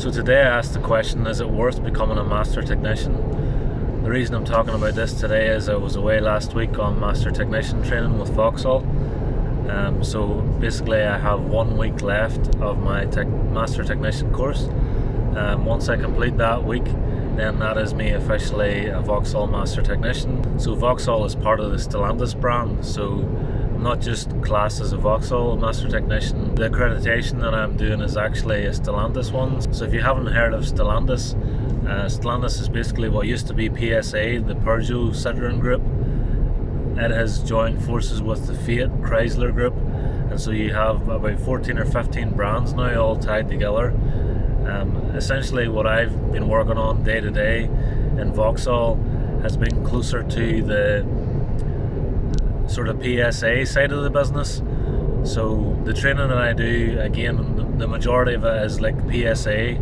So today I asked the question, is it worth becoming a master technician? The reason I'm talking about this today is I was away last week on master technician training with Vauxhall. So basically I have 1 week left of my master technician course. Once I complete that week, then that is me officially a Vauxhall master technician. So Vauxhall is part of the Stellantis brand, so I'm not just classed as a Vauxhall master technician. The accreditation that I'm doing is actually a Stellantis one. So if you haven't heard of Stellantis, Stellantis is basically what used to be PSA, the Peugeot Citroën group. It has joined forces with the Fiat Chrysler group, and so you have about 14 or 15 brands now all tied together. Essentially what I've been working on day to day in Vauxhall has been closer to the sort of PSA side of the business. So the training that I do, again, the majority of it is like PSA.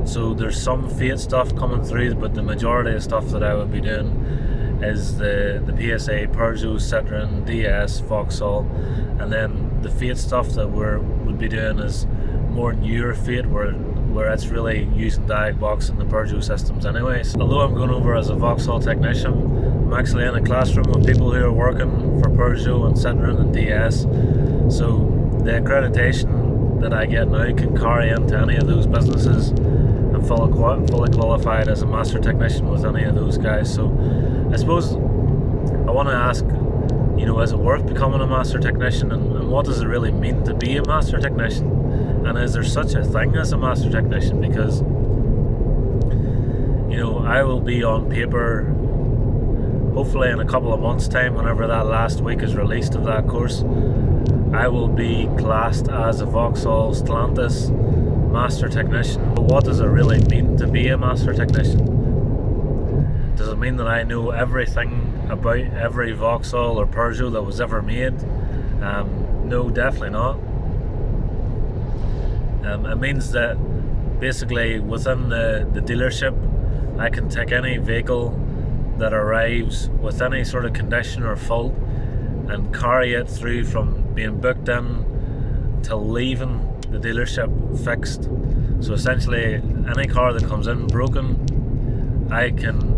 So there's some Fiat stuff coming through, but the majority of stuff that I would be doing is the PSA, Peugeot, Citroën, DS, Vauxhall, and then the Fiat stuff that would be doing is more newer Fiat, where it's really using diag box and the Peugeot systems anyways. Although I'm going over as a Vauxhall technician, I'm actually in a classroom with people who are working for Peugeot and Citroën and DS. So the accreditation that I get now can carry into any of those businesses. I'm fully qualified as a master technician with any of those guys. So I suppose I want to ask, is it worth becoming a master technician, and what does it really mean to be a master technician? And is there such a thing as a master technician? Because I will be on paper hopefully in a couple of months' time, whenever that last week is released of that course, I will be classed as a Vauxhall Stellantis master technician. But what does it really mean to be a master technician? Does it mean that I know everything about every Vauxhall or Peugeot that was ever made? No, definitely not. It means that basically within the dealership, I can take any vehicle that arrives with any sort of condition or fault and carry it through from being booked in till leaving the dealership fixed. So essentially any car that comes in broken, I can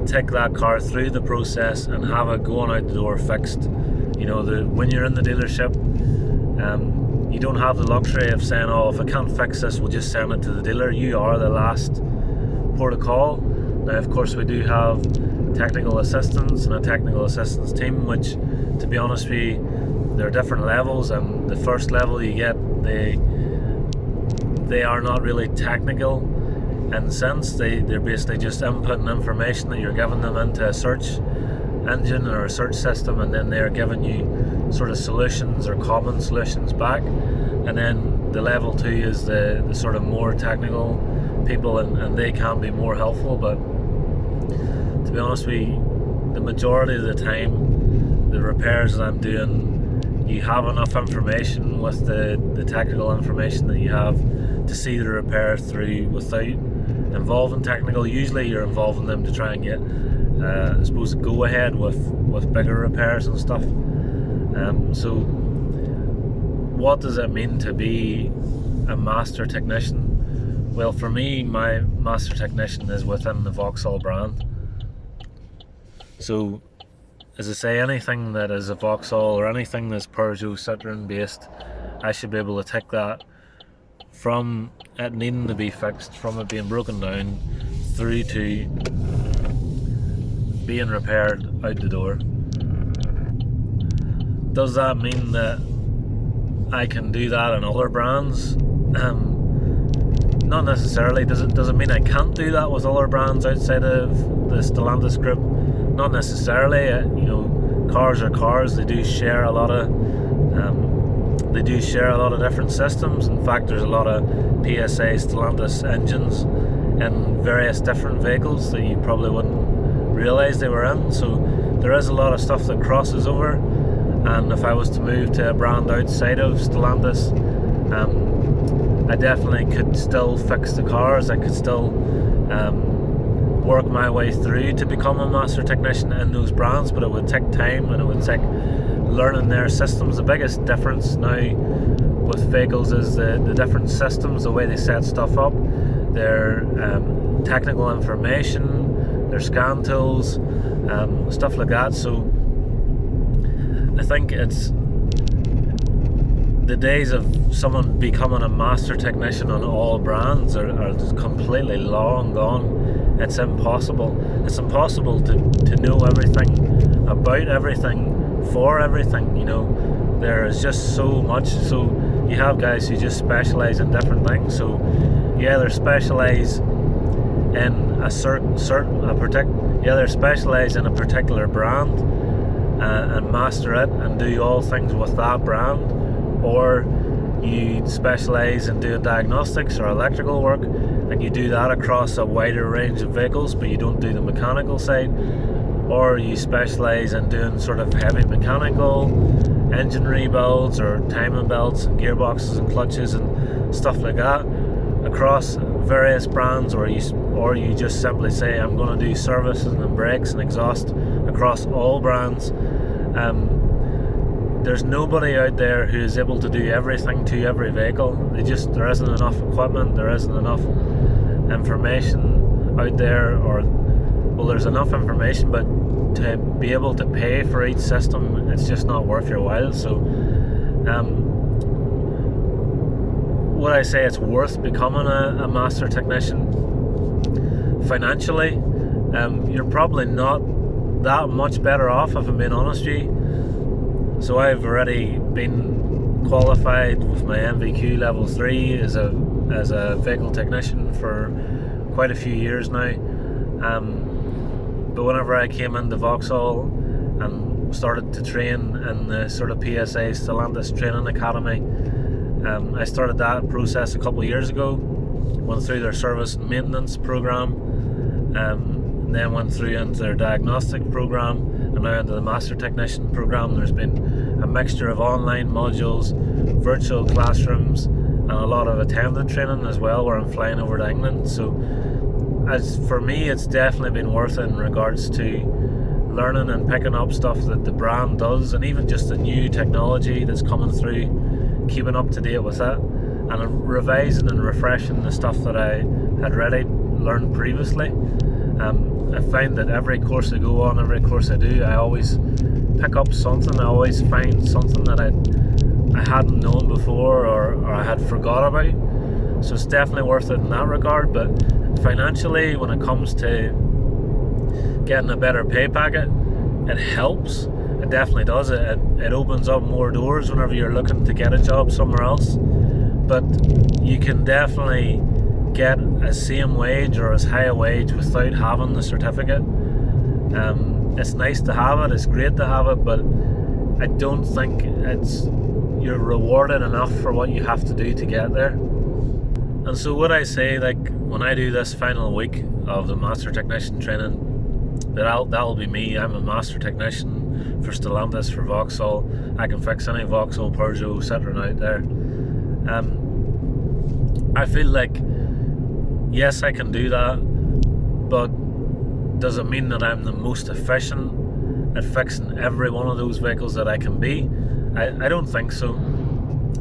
take that car through the process and have it going out the door fixed. When you're in the dealership, you don't have the luxury of saying, oh, if I can't fix this, we'll just send it to the dealer. You are the last port of call. Now, of course, we do have technical assistants and a technical assistance team, which, to be honest with you, there are different levels, and the first level you get, they are not really technical in the sense. They're basically just inputting information that you're giving them into a search engine or a search system, and then they're giving you sort of solutions or common solutions back. And then the level 2 is the sort of more technical people, and they can be more helpful. But to be honest with you, the majority of the time, the repairs that I'm doing, you have enough information with the technical information that you have to see the repair through without involving technical. Usually you're involving them to try and get I suppose go ahead with bigger repairs and stuff. So what does it mean to be a master technician? Well, for me, my master technician is within the Vauxhall brand. So as I say, anything that is a Vauxhall or anything that's Peugeot Citroën based, I should be able to take that from it needing to be fixed, from it being broken down, through to being repaired out the door. Does that mean that I can do that in other brands? Not necessarily. Does it mean I can't do that with other brands outside of the Stellantis group? Not necessarily. Cars are cars. They do share a lot of different systems. In fact, there's a lot of PSA Stellantis engines in various different vehicles that you probably wouldn't realise they were in. So there is a lot of stuff that crosses over, and if I was to move to a brand outside of Stellantis, I definitely could still fix the cars. I could still work my way through to become a master technician in those brands, but it would take time and it would take learning their systems. The biggest difference now with vehicles is the different systems, the way they set stuff up, their technical information, their scan tools, stuff like that. So I think it's the days of someone becoming a master technician on all brands are completely long gone. It's impossible. It's impossible to know everything about everything for everything. You know, there is just so much. So you have guys who just specialize in different things. So you either specialize in a they're specialized in a particular brand and master it and do all things with that brand, or you specialize in doing diagnostics or electrical work and you do that across a wider range of vehicles, but you don't do the mechanical side, or you specialize in doing sort of heavy mechanical engine rebuilds or timing belts and gearboxes and clutches and stuff like that across various brands, or you just simply say I'm going to do services and brakes and exhaust across all brands. There's nobody out there who is able to do everything to every vehicle. There isn't enough equipment, there isn't enough information out there, or well, there's enough information, but to be able to pay for each system, it's just not worth your while. So would I say it's worth becoming a master technician? Financially, you're probably not that much better off, if I'm being honest with you. So I've already been qualified with my MVQ level 3 as a vehicle technician for quite a few years now. But whenever I came into Vauxhall and started to train in the sort of PSA Stellantis Training Academy, I started that process a couple of years ago, went through their service and maintenance program, then went through into their diagnostic program, and now into the master technician program. There's been a mixture of online modules, virtual classrooms, and a lot of attended training as well, where I'm flying over to England. So as for me, it's definitely been worth it in regards to learning and picking up stuff that the brand does, and even just the new technology that's coming through, keeping up to date with it, and revising and refreshing the stuff that I had already learned previously. I find that every course I go on, every course I do, I always pick up something. I always find something that I hadn't known before, or I had forgot about. So it's definitely worth it in that regard. But financially, when it comes to getting a better pay packet, it helps. It definitely does. It opens up more doors whenever you're looking to get a job somewhere else. But you can definitely get a same wage or as high a wage without having the certificate. It's nice to have it, it's great to have it, but I don't think you're rewarded enough for what you have to do to get there. And so would I say, like, when I do this final week of the master technician training, that'll be me. I'm a master technician for Stellantis, for Vauxhall. I can fix any Vauxhall, Peugeot, Citroen out there. I feel like, yes, I can do that, but does it mean that I'm the most efficient at fixing every one of those vehicles that I can be? I don't think so.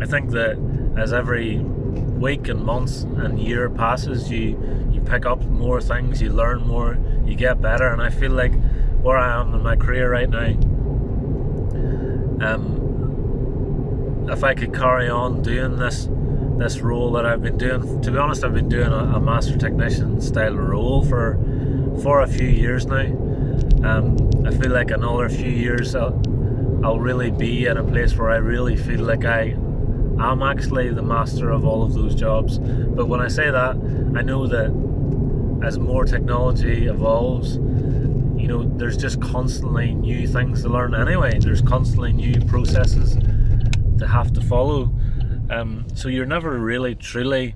I think that as every week and month and year passes, you pick up more things, you learn more, you get better, and I feel like where I am in my career right now, if I could carry on doing this role that I've been doing, to be honest, I've been doing a master technician style role for a few years now. I feel like another few years I'll really be at a place where I really feel like I am actually the master of all of those jobs. But when I say that, I know that as more technology evolves, you know, there's just constantly new things to learn anyway. There's constantly new processes to have to follow. So you're never really truly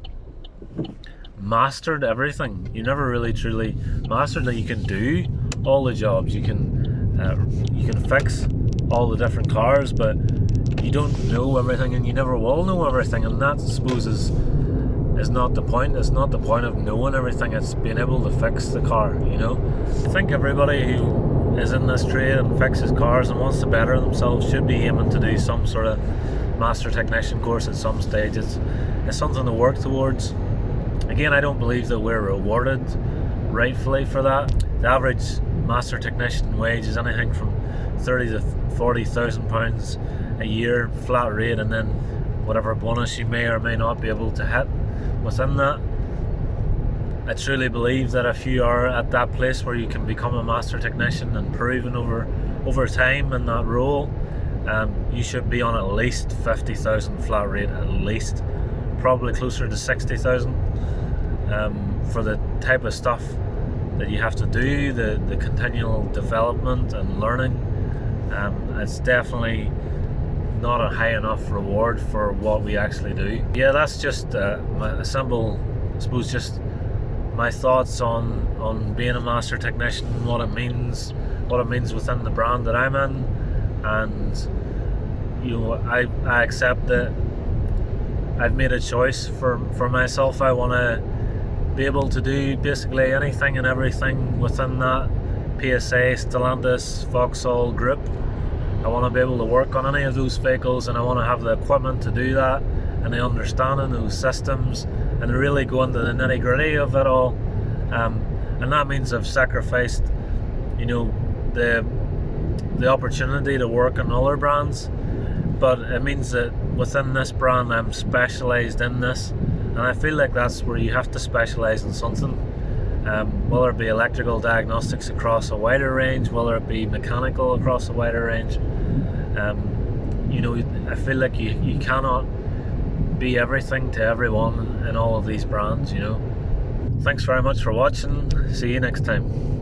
mastered everything. You never really truly mastered that you can do all the jobs. You can fix all the different cars, but you don't know everything, and you never will know everything. And that, I suppose, is not the point. It's not the point of knowing everything. It's being able to fix the car. You know, I think everybody who is in this trade and fixes cars and wants to better themselves should be aiming to do some sort of master technician course at some stage. It's something to work towards. Again, I don't believe that we're rewarded rightfully for that. The average master technician wage is anything from 30 to 40,000 pounds a year, flat rate, and then whatever bonus you may or may not be able to hit within that. I truly believe that if you are at that place where you can become a master technician and proven over time in that role, you should be on at least 50,000 flat rate, at least, probably closer to 60,000, for the type of stuff that you have to do, the continual development and learning. It's definitely not a high enough reward for what we actually do. Yeah, that's just a simple, I suppose, just my thoughts on being a master technician, what it means within the brand that I'm in. And you know, I accept that I've made a choice for myself. I want to be able to do basically anything and everything within that PSA, Stellantis, Vauxhall group. I want to be able to work on any of those vehicles, and I want to have the equipment to do that, and the understanding of those systems, and really go into the nitty gritty of it all. And that means I've sacrificed, you know, the opportunity to work on other brands, but it means that within this brand I'm specialised in this, and I feel like that's where you have to specialise in something, whether it be electrical diagnostics across a wider range, whether it be mechanical across a wider range. You know, I feel like you cannot be everything to everyone in all of these brands, you know. Thanks very much for watching. See you next time.